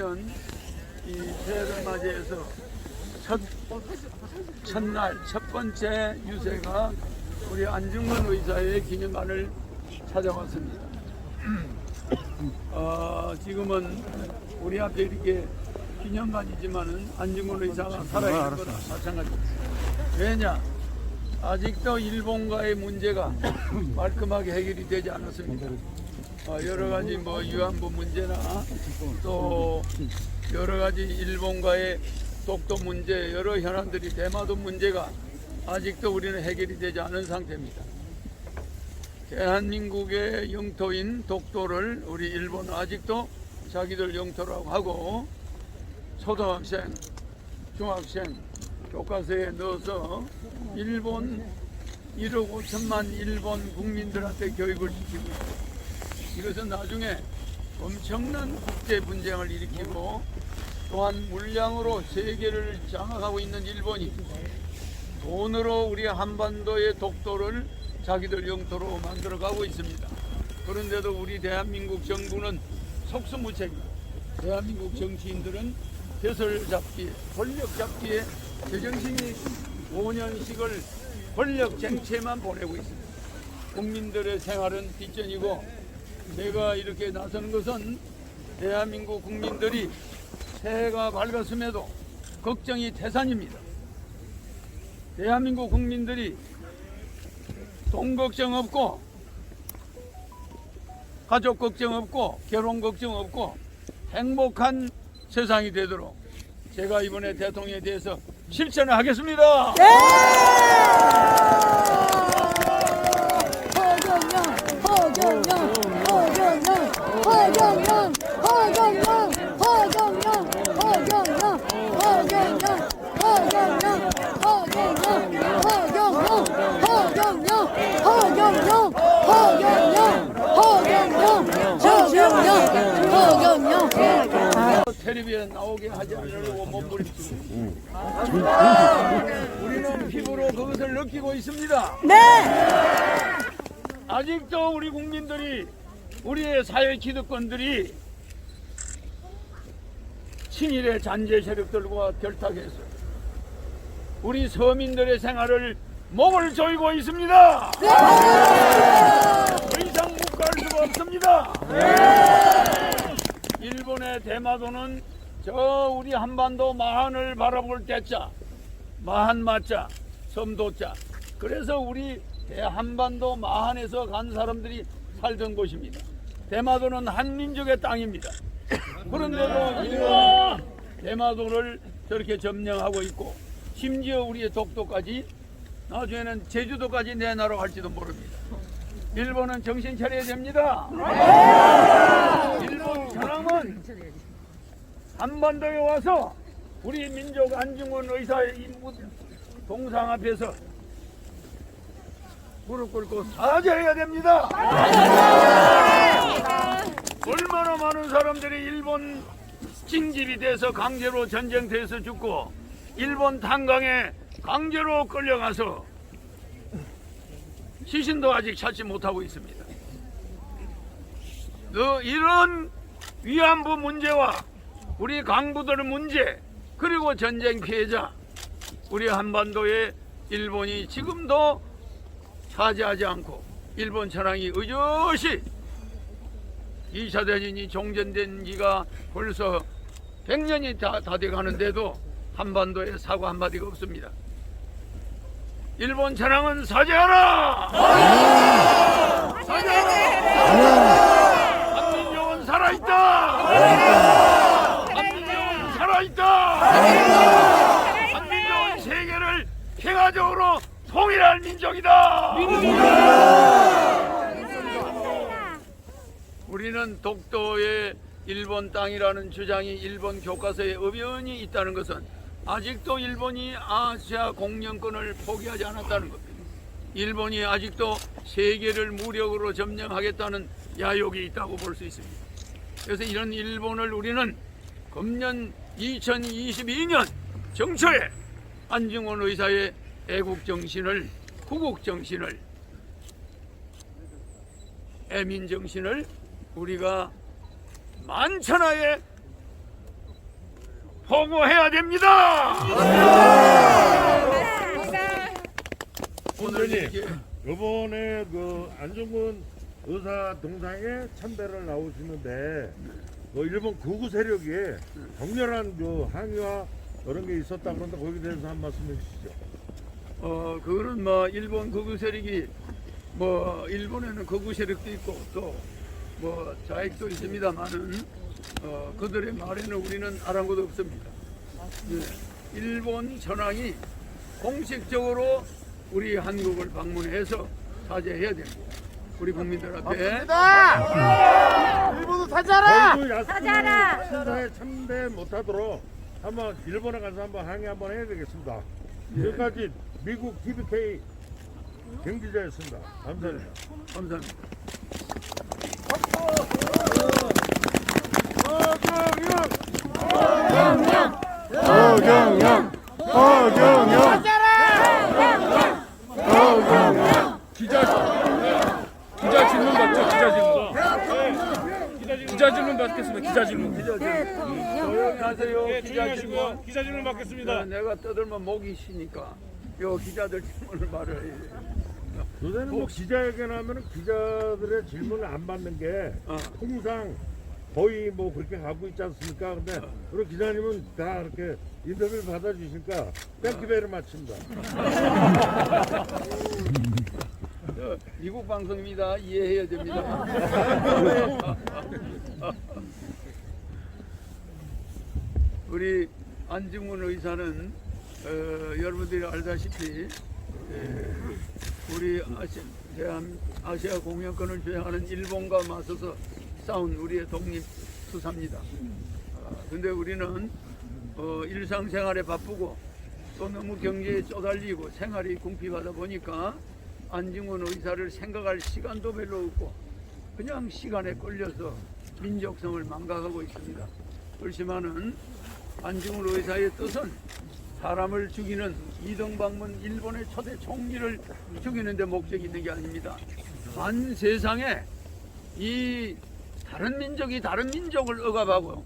2022년 이 새해를 맞이해서 첫날 첫 번째 유세가 우리 안중근 의사의 기념관을 찾아왔습니다. 지금은 우리 앞에 이렇게 기념관이지만은 안중근 의사가 살아있는 거나 마찬가지입니다. 왜냐? 아직도 일본과의 문제가 말끔하게 해결이 되지 않았습니다. 여러 가지 위안부 문제나 또 여러 가지 일본과의 독도 문제, 여러 현안들이 대마도 문제가 아직도 우리는 해결이 되지 않은 상태입니다. 대한민국의 영토인 독도를 우리 일본은 아직도 자기들 영토라고 하고 초등학생, 중학생 교과서에 넣어서 일본 1억 5천만 일본 국민들한테 교육을 시키고 있습니다. 이것은 나중에 엄청난 국제 분쟁을 일으키고 또한 물량으로 세계를 장악하고 있는 일본이 돈으로 우리 한반도의 독도를 자기들 영토로 만들어가고 있습니다. 그런데도 우리 대한민국 정부는 속수무책입니다. 대한민국 정치인들은 벼슬 잡기에, 권력 잡기에 제정신이 5년씩을 권력 쟁취에만 보내고 있습니다. 국민들의 생활은 뒷전이고 제가 이렇게 나서는 것은 대한민국 국민들이 새해가 밝았음에도 걱정이 태산입니다. 대한민국 국민들이 돈 걱정 없고 가족 걱정 없고 결혼 걱정 없고 행복한 세상이 되도록 제가 이번에 대통령에 대해서 실천을 하겠습니다. 네! 텔레비에 나오게 하지 않으려고 몸부림치고 우리는 피부로 그것을 느끼고 있습니다. 네. 아직도 우리 국민들이 우리의 사회 기득권들이 친일의 잔재 세력들과 결탁해서 우리 서민들의 생활을 목을 조이고 있습니다. 네. 더 이상 못 갈 수가 없습니다. 네. 일본의 대마도는 저 우리 한반도 마한을 바라볼 때자, 마한마자, 섬도자. 그래서 우리 대한반도 마한에서 간 사람들이 살던 곳입니다. 대마도는 한민족의 땅입니다. 그런데도 일본은 대마도를 저렇게 점령하고 있고 심지어 우리의 독도까지 나중에는 제주도까지 내놔로 갈지도 모릅니다. 일본은 정신 차려야 됩니다. 일본 사람은 한반도에 와서 우리 민족 안중근 의사의 동상 앞에서 무릎 꿇고 사죄해야 됩니다. 얼마나 많은 사람들이 일본 징집이 돼서 강제로 전쟁터에서 죽고 일본 탄광에 강제로 끌려가서 시신도 아직 찾지 못하고 있습니다. 이런 위안부 문제와 우리 강부들의 문제 그리고 전쟁 피해자 우리 한반도에 일본이 지금도 사죄하지 않고 일본 천황이 의젓이 2차 대전이 종전된 지가 벌써 100년이 다 돼가는데도 한반도에 사과 한마디가 없습니다. 일본 천황은 사죄하라! 사죄하라! 한민족은 살아있다! 한민족은 살아있다! 한민족은 세계를 평화적으로 통일할 민족이다! 우리는 독도의 일본 땅이라는 주장이 일본 교과서에 엄연히 있다는 것은 아직도 일본이 아시아 공영권을 포기하지 않았다는 겁니다. 일본이 아직도 세계를 무력으로 점령하겠다는 야욕이 있다고 볼 수 있습니다. 그래서 이런 일본을 우리는 금년 2022년 정초에 안중근 의사의 애국정신을, 구국정신을, 애민정신을 우리가 만천하에 보고해야 됩니다. 오늘 이렇게 이번에 그 안중근 의사 동상에 참배를 나오시는데 그 일본 극우 세력이 격렬한 그 항의와 그런 게 있었다 그런데 거기에 대해서 한 말씀 해주시죠. 그거는 뭐 일본 극우 세력이 뭐 일본에는 극우 세력도 있고 또 뭐 좌익도 있습니다만은 그들의 말에는 우리는 아랑곳도 없습니다. 예, 일본 전황이 공식적으로 우리 한국을 방문해서 사죄해야 됩니다. 우리 국민들 앞에. 일본도 사자라! 사자라! 심사에 참배 못하도록 한번 일본에 가서 한번 항의 한번 해야 되겠습니다. 지금까지 미국 TVK 경기자였습니다. 감사합니다. 감사합니다. 기자 질문 받죠? 기자 질문 받겠습니다. 기자 질문. 조용히 하세요. 기자 질문. 기자 질문 받겠습니다. 내가 떠들면 목이 쉬니까 요 기자들 질문을 말을 해야 돼. 요새는 뭐 기자회견 하면은 기자들의 질문을 안 받는 게 통상 거의 뭐 그렇게 가고 있지 않습니까? 근데 우리 기자님은 다 이렇게 인터뷰를 받아주시니까 땡큐베이를 마칩니다. 미국 방송입니다. 이해해야 됩니다. 우리 안중근 의사는 여러분들이 알다시피 우리 아시아 공영권을 주장하는 일본과 맞서서 싸운 우리의 독립 수사입니다. 근데 우리는 일상생활에 바쁘고 또 너무 경제에 쪼달리고 생활이 궁핍하다 보니까 안중근 의사를 생각할 시간도 별로 없고 그냥 시간에 끌려서 민족성을 망각하고 있습니다. 그렇지만은 안중근 의사의 뜻은 사람을 죽이는 이등방문 일본의 초대 총리를 죽이는 데 목적이 있는 게 아닙니다. 한 세상에 이 다른 민족이 다른 민족을 억압하고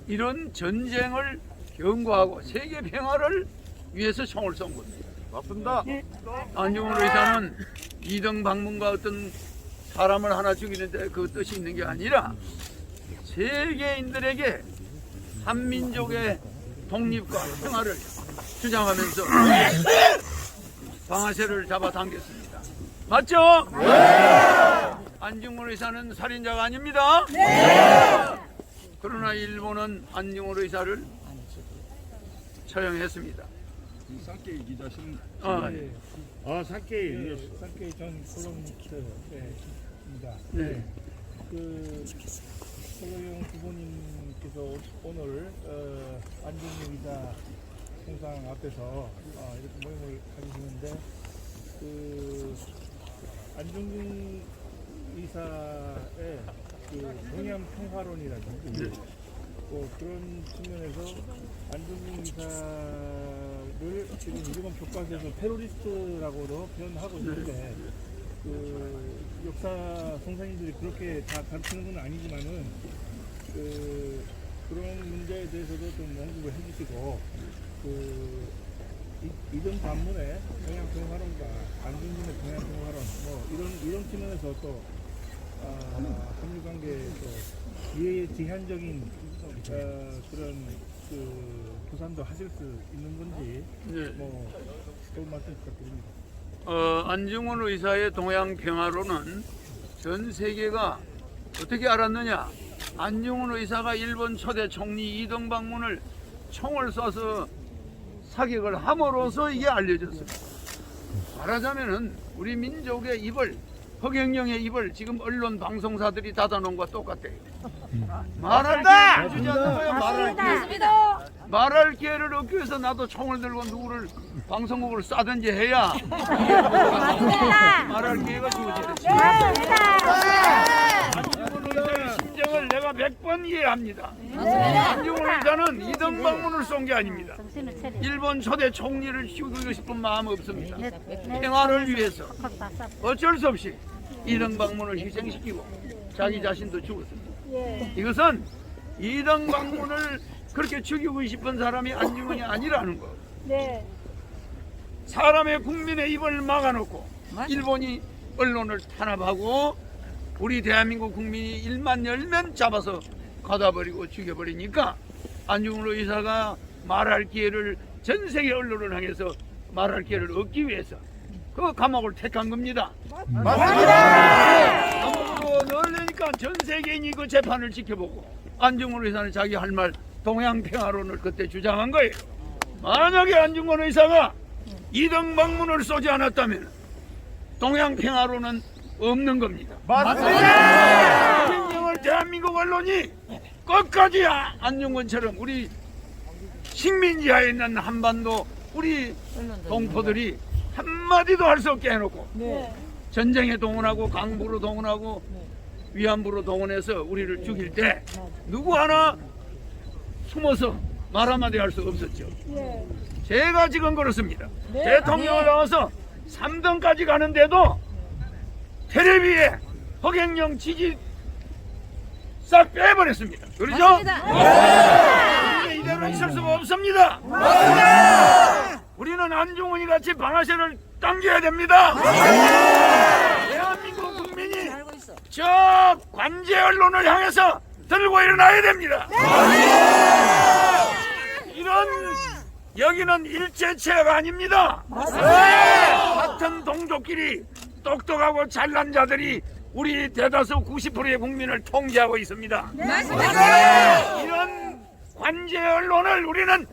이런 전쟁을 경고하고 세계 평화를 위해서 총을 쏜 겁니다. 맞습니다. 안중근 의사는 이등 방문과 어떤 사람을 하나 죽이는데 그 뜻이 있는 게 아니라 세계인들에게 한민족의 독립과 평화를 주장하면서 방아쇠를 잡아당겼습니다. 맞죠? 네. 안중근 의사는 살인자가 아닙니다. 네. 그러나 일본은 안중근 의사를 처형했습니다. 산케이 기자신. 산케이 산케이 전 콜럼니스트입니다. 네. 서로영 부모님께서 오늘 안중근 의사 동상 앞에서 이렇게 모임을 가지시는데 안중근 의사의 동양 평화론이라든지 그런 측면에서 안중근 의사를 지금 일본 교과서에서 테러리스트라고도 표현하고 있는데 역사 선생님들이 그렇게 다 가르치는 건 아니지만은 그런 문제에 대해서도 좀 언급을 해주시고 이전 반문의 동양평화론과 안중근의 동양평화론 이런 측면에서 또 한일관계에서 제한적인 그런 부산도 하실 수 있는 건지 좋은 말씀 부탁드립니다. 안중근 의사의 동양평화론은 전 세계가 어떻게 알았느냐? 안중근 의사가 일본 초대 총리 이등 방문을 총을 쏴서 사격을 함으로써 이게 알려졌습니다. 말하자면은 우리 민족의 입을 허경영의 입을 지금 언론 방송사들이 닫아놓은 것과 똑같아요. 말할 기회를 주지 않는 거예요. 말할 기회를 얻기 위해서 나도 총을 들고 누구를 방송국을 쏴든지 해야 말할 기회가 주어지겠습니다. 안중근 의사의 심정을 내가 100번 이해합니다. 안중근 의사는 이등 방문을 쏜 게 아닙니다. 일본 초대 총리를 죽이고 싶은 마음 없습니다. 평화를 위해서 어쩔 수 없이 이등 방문을 희생시키고 자기 자신도 죽었습니다. 이것은 이등 방문을 그렇게 죽이고 싶은 사람이 안중근이 아니라는 거. 네. 사람의 국민의 입을 막아놓고 일본이 언론을 탄압하고 우리 대한민국 국민이 일만 열면 잡아서 가다버리고 죽여버리니까 안중근 의사가 말할 기회를 전 세계 언론을 향해서 말할 기회를 얻기 위해서 그 감옥을 택한 겁니다. 감옥으로 넣으려니까 전 세계인이 그 재판을 지켜보고 안중근 의사는 자기 할 말 동양평화론을 그때 주장한 거예요. 만약에 안중근 의사가 이등방문을 쏘지 않았다면 동양평화론은 없는 겁니다. 맞습니다. 대한민국 언론이 끝까지 안중근처럼 우리 식민지하에 있는 한반도 우리 동포들이 한마디도 할 수 없게 해놓고 전쟁에 동원하고 강부로 동원하고 위안부로 동원해서 우리를 죽일 때 누구 하나 숨어서 말 한마디 할 수 없었죠. 제가 지금 그렇습니다. 대통령을 나와서 3등까지 가는데도 텔레비에 허경영 지지 싹 빼버렸습니다. 그렇죠? 이대로 있을 수가 없습니다. 우리는 안중근이 같이 방아쇠를 당겨야 됩니다. 대한민국 국민이 저 관제 언론을 향해서 들고 일어나야 됩니다. 이런 여기는 일제체가 아닙니다. 같은 동족끼리 똑똑하고 잘난 자들이 우리 대다수 90%의 국민을 통제하고 있습니다. 이런 관제 언론을 우리는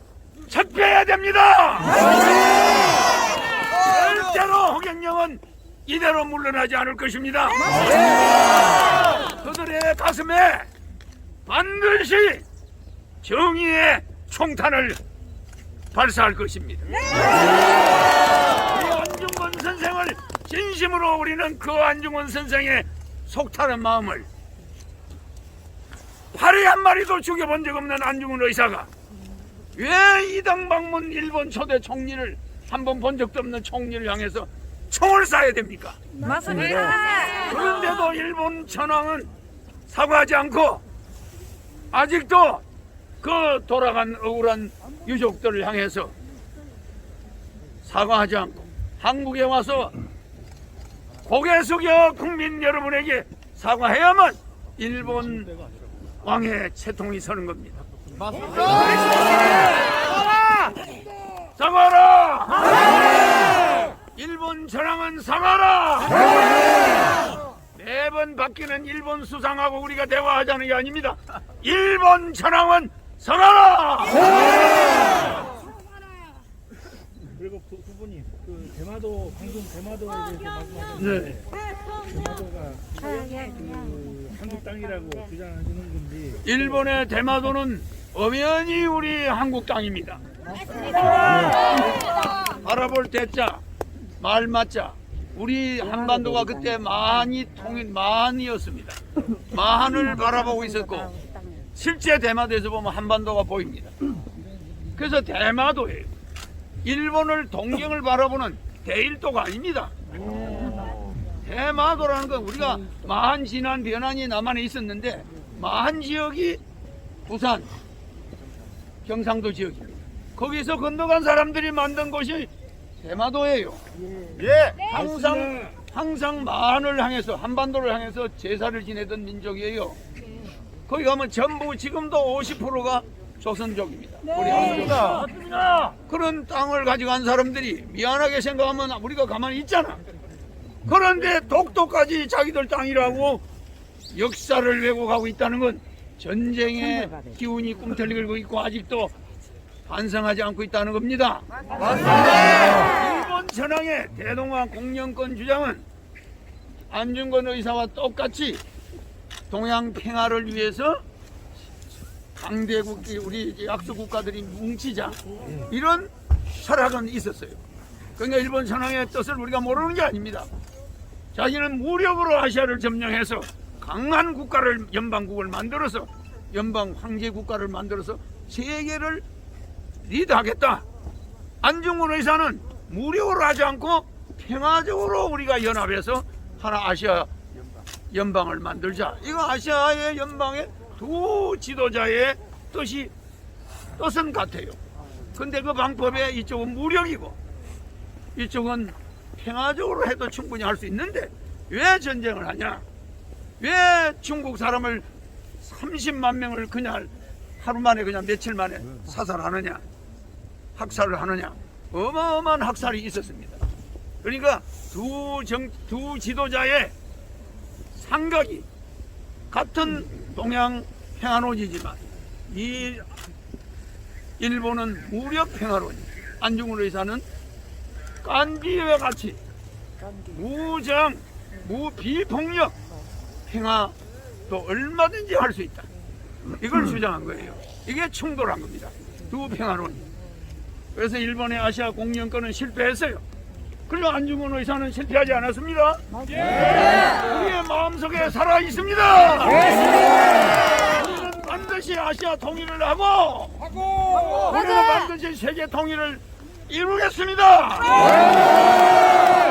척배해야 됩니다. 절대로 허경영은 이대로 물러나지 않을 것입니다. 그들의 가슴에 반드시 정의의 총탄을 발사할 것입니다. 우리 안중근 선생을 진심으로 우리는 그 안중근 선생의 속타는 마음을 파리 한 마리도 죽여본 적 없는 안중근 의사가 왜 이등방문 일본 초대 총리를 한번 본 적도 없는 총리를 향해서 총을 쏴야 됩니까? 맞습니다. 그런데도 일본 천황은 사과하지 않고 아직도 그 돌아간 억울한 유족들을 향해서 사과하지 않고 한국에 와서 고개 숙여 국민 여러분에게 사과해야만 일본 왕의 채통이 서는 겁니다. 사과하라! 일본 천황은 사과하라! 매번 바뀌는 일본 수상하고 우리가 대화하자는 게 아닙니다. 일본 천황은 사과하라! 그리고 부분이 그 대마도 방금 대마도에 대해서 말씀하셨는데 대마도가 그 한국 땅이라고 주장하시는 건지 일본의 대마도는 엄연히 우리 한국 땅입니다. 바라볼 때자 말맞자 우리 한반도가 그때 만이었습니다. 만을 바라보고 있었고 실제 대마도에서 보면 한반도가 보입니다. 그래서 대마도예요. 일본을 동경을 바라보는 대일도가 아닙니다. 대마도라는 건 우리가 마한 진안 변환이 남한에 있었는데 마한 지역이 부산 경상도 지역입니다. 거기서 건너간 사람들이 만든 곳이 대마도예요. 예, 항상 마한을 향해서 한반도를 향해서 제사를 지내던 민족이에요. 거기 가면 전부 지금도 50%가 조선족입니다. 우리 한국입니다. 그런 땅을 가져간 사람들이 미안하게 생각하면 우리가 가만히 있잖아. 그런데 독도까지 자기들 땅이라고 역사를 왜곡하고 있다는 건 전쟁의 기운이 꿈틀리고 있고 아직도 반성하지 않고 있다는 겁니다. 일본 천황의 대동아 공영권 주장은 안중근 의사와 똑같이 동양 평화를 위해서 강대국 우리 약소 국가들이 뭉치자 이런 철학은 있었어요. 그러니까 일본 천황의 뜻을 우리가 모르는 게 아닙니다. 자기는 무력으로 아시아를 점령해서 강한 국가를 연방국을 만들어서 연방 황제 국가를 만들어서 세계를 리드하겠다. 안중근 의사는 무력으로 하지 않고 평화적으로 우리가 연합해서 하나 아시아 연방을 만들자. 이거 아시아의 연방의 두 지도자의 뜻이 뜻은 같아요. 근데 그 방법에 이쪽은 무력이고 이쪽은 평화적으로 해도 충분히 할 수 있는데 왜 전쟁을 하냐? 왜 중국 사람을 30만 명을 그냥 하루 만에 그냥 며칠 만에 사살하느냐? 학살을 하느냐? 어마어마한 학살이 있었습니다. 그러니까 두 지도자의 상각이 같은 동양 평화론이지만 이 일본은 무력 평화론, 안중근 의사는 깐디와 같이 무장, 무비폭력 평화도 얼마든지 할 수 있다. 이걸 주장한 거예요. 이게 충돌한 겁니다. 두 평화론이. 그래서 일본의 아시아 공영권은 실패했어요. 그리고 안중근 의사는 실패하지 않았습니다. 우리의 마음속에 살아 있습니다. 우리는 반드시 아시아 통일을 하고 우리는 반드시 세계 통일을 이루겠습니다.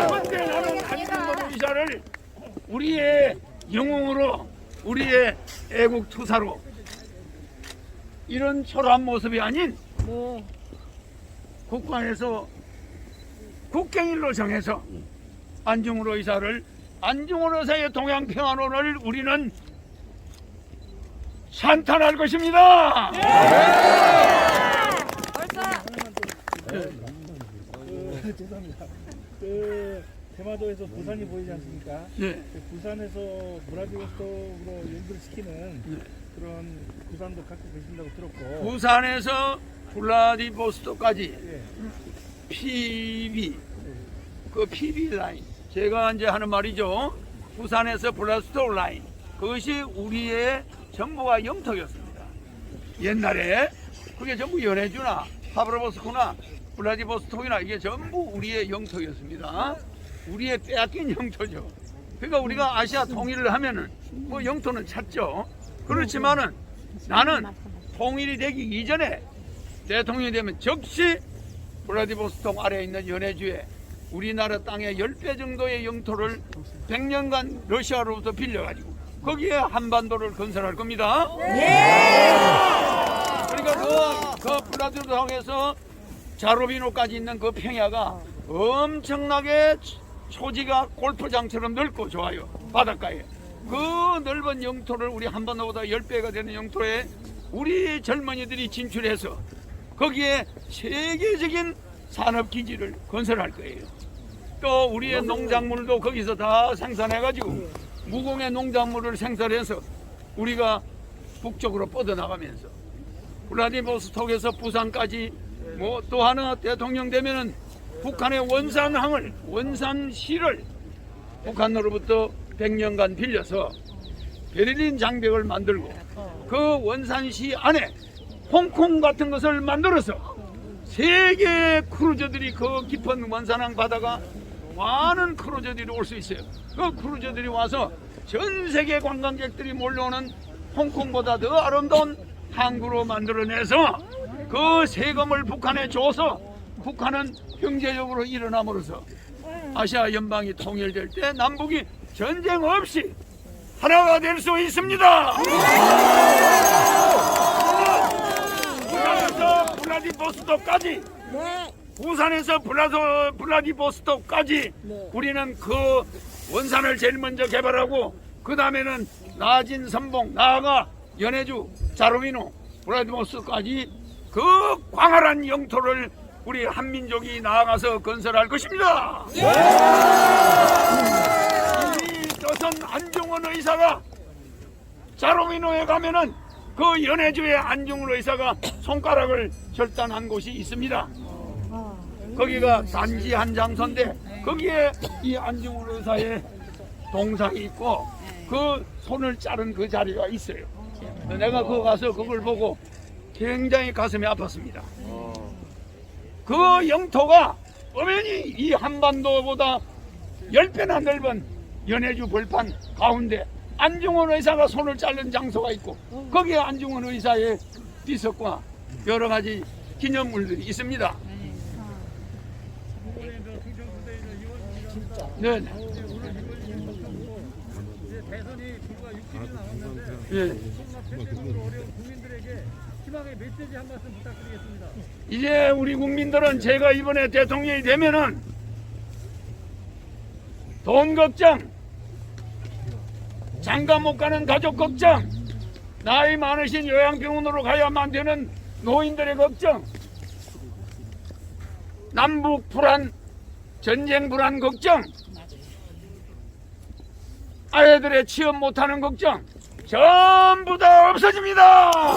그런데 나는 안중근 의사를 우리의 영웅으로, 우리의 애국 투사로 이런 초라한 모습이 아닌 국방에서 국경일로 정해서 안중근 의사를, 안중근 의사의 동양평화론을 우리는 찬탄할 것입니다. 죄송합니다. 그 대마도에서 부산이 보이지 않습니까? 네. 그 부산에서 브라디보스톡으로 연결 시키는 그런 부산도 갖고 계신다고 들었고. 부산에서 블라디보스토크까지 예. PB, 그 PB 라인, 제가 이제 하는 말이죠. 부산에서 블라디보스토크 라인, 그것이 우리의 정부가 영토였습니다. 옛날에 그게 전부 연해주나 하브라보스크나 블라디보스토크나 이게 전부 우리의 영토였습니다. 우리의 빼앗긴 영토죠. 그러니까 우리가 아시아 통일을 하면은 뭐 영토는 찾죠. 그렇지만은 나는 통일이 되기 이전에 대통령이 되면 즉시 블라디보스토크 아래에 있는 연해주에 우리나라 땅의 10배 정도의 영토를 100년간 러시아로부터 빌려가지고 거기에 한반도를 건설할 겁니다. 그러니까 그 블라디보스토크에서 자로비노까지 있는 그 평야가 엄청나게 초지가 골프장처럼 넓고 좋아요. 바닷가에. 그 넓은 영토를 우리 한반도보다 10배가 되는 영토에 우리 젊은이들이 진출해서 거기에 세계적인 산업기지를 건설할 거예요. 또 우리의 농작물도 거기서 다 생산해가지고 무공의 농작물을 생산해서 우리가 북쪽으로 뻗어나가면서 블라디보스톡에서 부산까지 뭐 또 하나 대통령 되면은 북한의 원산항을, 원산시를 북한으로부터 100년간 빌려서 베를린 장벽을 만들고 그 원산시 안에 홍콩 같은 것을 만들어서 세계 크루저들이 그 깊은 원산항 바다가 많은 크루저들이 올 수 있어요. 그 크루저들이 와서 전 세계 관광객들이 몰려오는 홍콩보다 더 아름다운 항구로 만들어내서 그 세금을 북한에 줘서 북한은 경제적으로 일어남으로써 아시아 연방이 통일될 때 남북이 전쟁 없이 하나가 될 수 있습니다. 부산에서 블라디보스토크까지, 부산에서 블라디보스토크까지 우리는 그 원산을 제일 먼저 개발하고 그 다음에는 나진, 선봉, 나아가, 연해주, 자로비노, 블라디보스토크까지 그 광활한 영토를 우리 한민족이 나아가서 건설할 것입니다. 이 조선 안중근 의사가 자로비노에 가면은 그 연해주의 안중근 의사가 손가락을 절단한 곳이 있습니다. 거기가 단지 한 장소인데 거기에 이 안중근 의사의 동상이 있고 그 손을 자른 그 자리가 있어요. 내가 그거 가서 그걸 보고 굉장히 가슴이 아팠습니다. 그 영토가 엄연히 이 한반도보다 10배나 넓은 연해주 벌판 가운데 안중근 의사가 손을 자른 장소가 있고 거기에 안중근 의사의 비석과 여러 가지 기념물들이 있습니다. 네. 대선이 불과 60일 남았는데 예. 엄청난 팬데믹으로 어려운 국민들에게 마지막에 메시지 한 말씀 부탁드리겠습니다. 이제 우리 국민들은 제가 이번에 대통령이 되면은 돈 걱정, 장가 못 가는 가족 걱정, 나이 많으신 요양병원으로 가야만 되는 노인들의 걱정, 남북 불안, 전쟁 불안 걱정, 아이들의 취업 못하는 걱정 전부 다 없어집니다. 없는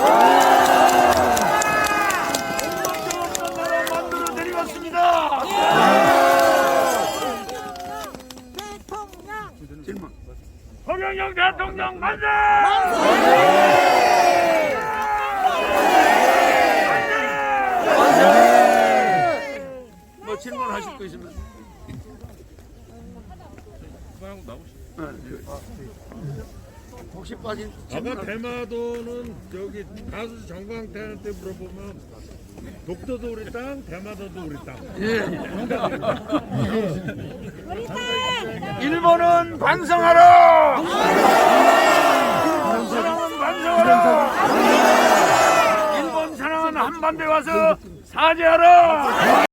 나라 만들어 드리겠습니다. 질문. 허경영 대통령 만세! 뭐 질문하실 거 있으면. 그만하고 나오시죠. 혹시 빠진 아까 대마도는 저기 가수 정광태한테 물어보면 독도도 우리 땅, 대마도도 우리 땅. 예. 일본은 반성하라. 사랑은 반성하라. 일본 사랑은 한반도에 와서 사죄하라.